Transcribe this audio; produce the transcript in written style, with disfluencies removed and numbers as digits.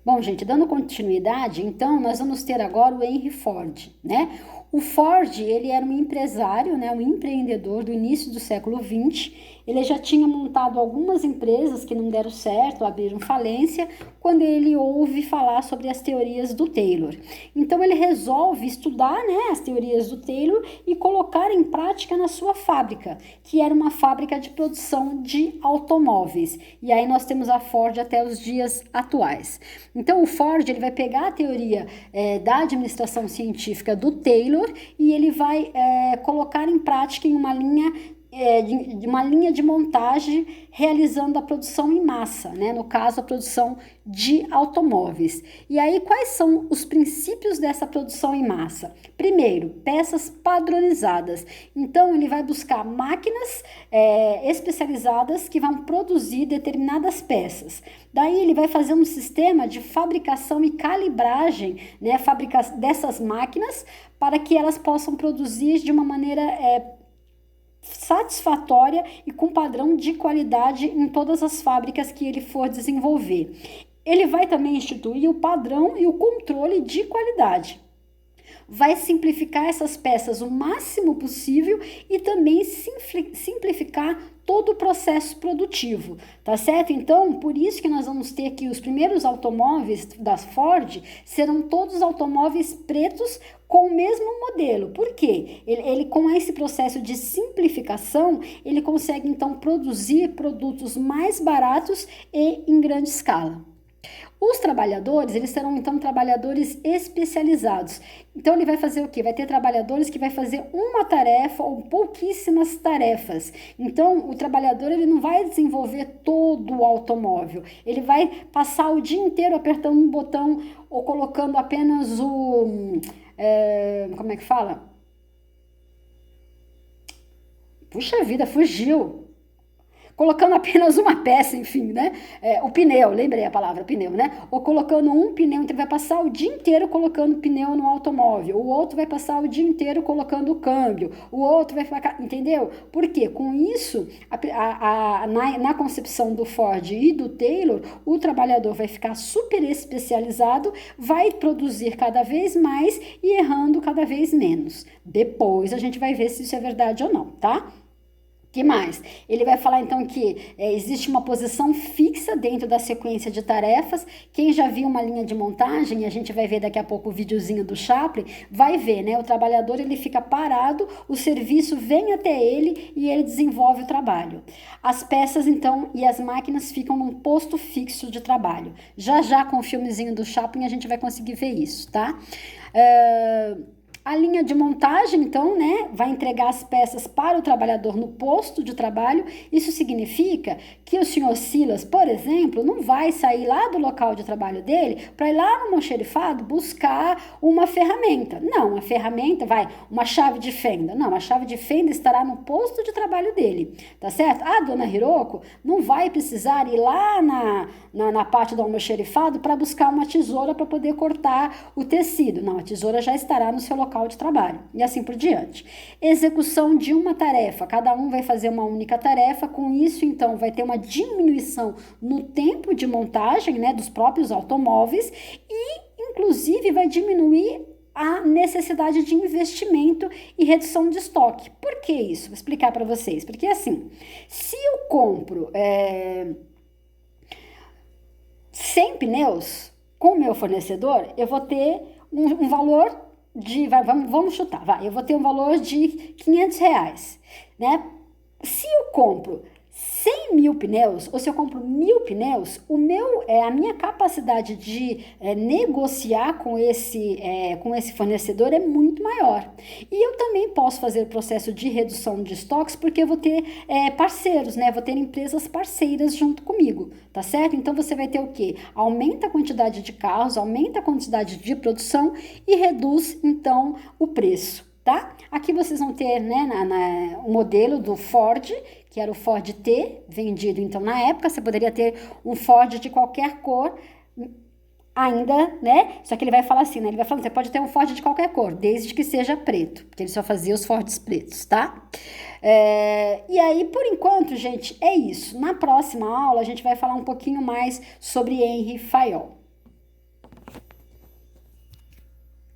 Bom, gente, dando continuidade, então, nós vamos ter agora o Henry Ford, né? O Ford, ele era um empresário, né, um empreendedor do início do século XX. Ele já tinha montado algumas empresas que não deram certo, abriram falência, quando ele ouve falar sobre as teorias do Taylor. Então, ele resolve estudar, né, as teorias do Taylor e colocar em prática na sua fábrica, que era uma fábrica de produção de automóveis. E aí nós temos a Ford até os dias atuais. Então, o Ford ele vai pegar a teoria da administração científica do Taylor e ele vai colocar em prática em uma linha de uma linha de montagem realizando a produção em massa, né? No caso, a produção de automóveis. E aí, quais são os princípios dessa produção em massa? Primeiro, peças padronizadas. Então, ele vai buscar máquinas especializadas que vão produzir determinadas peças. Daí, ele vai fazer um sistema de fabricação e calibragem, né, dessas máquinas para que elas possam produzir de uma maneira satisfatória e com padrão de qualidade em todas as fábricas que ele for desenvolver. Ele vai também instituir o padrão e o controle de qualidade. Vai simplificar essas peças o máximo possível e também simplificar todo o processo produtivo, tá certo? Então, por isso que nós vamos ter que os primeiros automóveis da Ford serão todos automóveis pretos com o mesmo modelo. Por quê? Ele com esse processo de simplificação, ele consegue então produzir produtos mais baratos e em grande escala. Os trabalhadores, eles serão então trabalhadores especializados. Então ele vai fazer o quê? Vai ter trabalhadores que vai fazer uma tarefa ou pouquíssimas tarefas. Então o trabalhador ele não vai desenvolver todo o automóvel. Ele vai passar o dia inteiro apertando um botão ou colocando apenas como é que fala? Puxa vida, fugiu. Colocando apenas uma peça, enfim, né? O pneu, lembrei a palavra pneu, né? Ou colocando um pneu, então vai passar o dia inteiro colocando pneu no automóvel, o outro vai passar o dia inteiro colocando o câmbio, o outro vai ficar, entendeu? Por quê? Com isso, na concepção do Ford e do Taylor, o trabalhador vai ficar super especializado, vai produzir cada vez mais e errando cada vez menos. Depois a gente vai ver se isso é verdade ou não, tá? Que mais? Ele vai falar então que existe uma posição fixa dentro da sequência de tarefas. Quem já viu uma linha de montagem, a gente vai ver daqui a pouco o videozinho do Chaplin, vai ver, né? O trabalhador ele fica parado, o serviço vem até ele e ele desenvolve o trabalho. As peças então e as máquinas ficam num posto fixo de trabalho. Já com o filmezinho do Chaplin a gente vai conseguir ver isso, tá? A linha de montagem, então, né, vai entregar as peças para o trabalhador no posto de trabalho. Isso significa que o senhor Silas, por exemplo, não vai sair lá do local de trabalho dele para ir lá no almoxerifado buscar uma ferramenta. Não, a ferramenta uma chave de fenda. Não, a chave de fenda estará no posto de trabalho dele, tá certo? A dona Hiroko não vai precisar ir lá na parte do almoxerifado para buscar uma tesoura para poder cortar o tecido. Não, a tesoura já estará no seu local de trabalho e assim por diante. Execução de uma tarefa, cada um vai fazer uma única tarefa, com isso então vai ter uma diminuição no tempo de montagem, né, dos próprios automóveis e inclusive vai diminuir a necessidade de investimento e redução de estoque. Por que isso? Vou explicar para vocês. Porque assim, se eu compro 100 pneus com o meu fornecedor, eu vou ter um valor vamos chutar, eu vou ter um valor de R$ 500, né? Se eu compro 100 mil pneus, ou se eu compro 1.000 pneus, a minha capacidade de negociar com esse fornecedor é muito maior. E eu também posso fazer o processo de redução de estoques, porque eu vou ter parceiros, né? Vou ter empresas parceiras junto comigo, tá certo? Então, você vai ter o quê? Aumenta a quantidade de carros, aumenta a quantidade de produção e reduz, então, o preço. Tá? Aqui vocês vão ter, né, o modelo do Ford, que era o Ford T, vendido então na época. Você poderia ter um Ford de qualquer cor ainda, né? Só que ele vai falar assim, né? Ele vai falar, você pode ter um Ford de qualquer cor, desde que seja preto, porque ele só fazia os Fords pretos, tá? E aí, por enquanto, gente, é isso. Na próxima aula, a gente vai falar um pouquinho mais sobre Henry Fayol.